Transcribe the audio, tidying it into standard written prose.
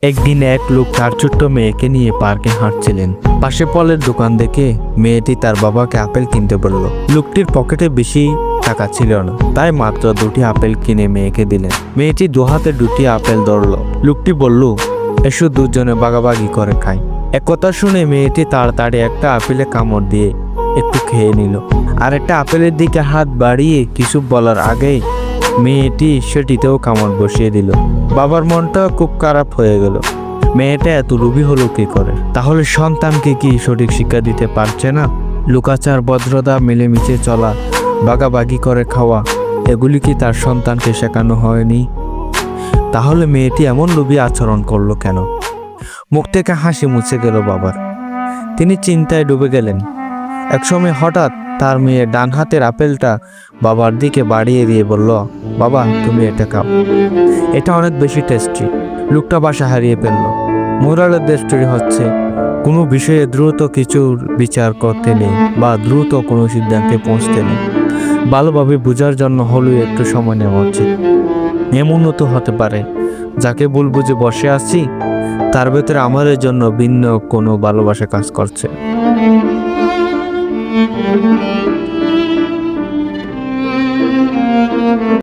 একদিন এক লোক তার ছোট্ট মেয়েকে নিয়ে পার্কে হাঁটছিলেন। পাশে ফলের দোকান দেখে মেয়েটি তার বাবাকে আপেল কিনতে বলল। লোকটির পকেটে বেশি টাকা ছিল না, তাই মাত্র 2টি আপেল কিনে মেয়েকে দিলেন। মেয়েটি দুহাতে 2টি আপেল ধরল। লোকটি বলল, এসো দুজনে ভাগাভাগি করে খাই। একথা শুনে মেয়েটি তাড়াতাড়ি একটা আপেলে কামড় দিয়ে একটু খেয়ে নিল। আর একটা আপেলের দিকে হাত বাড়িয়ে কিছু বলার আগেই মেয়েটি সেটিতেও কামড় বসিয়ে দিল। বাবার মনটা খুব খারাপ হয়ে গেল। মেয়েটা এত লোভী হলো কি করে? তাহলে সন্তানকে কি সঠিক শিক্ষা দিতে পারছে না? লুকাচার, ভদ্রতা, মিলেমিশে চলা, ভাগাভাগি করে খাওয়া, এগুলি কি তার সন্তানকে শেখানো হয়নি? তাহলে মেয়েটি এমন লোভী আচরণ করলো কেন? মুখ থেকে হাসি মুছে গেল বাবার। তিনি চিন্তায় ডুবে গেলেন। একসময় হঠাৎ তার মেয়ে ডান হাতের আপেলটা বাবার দিকে বাড়িয়ে দিয়ে বলল, বাবা তুমি এটা খাও, এটা অনেক বেশি টেস্টি। লোকটা বাসা হারিয়ে ফেলল। মোরালের স্টোরি হচ্ছে, কোনো বিষয়ে দ্রুত কিছুর বিচার করতে নেই বা দ্রুত কোনো সিদ্ধান্তে পৌঁছতে নেই। ভালোভাবে বোঝার জন্য হলেও একটু সময় নেওয়া উচিত। এমনও তো হতে পারে যাকে ভুল বুঝে বসে আছি তার ভেতরে আমাদের জন্য ভিন্ন কোনো ভালোবাসা কাজ করছে।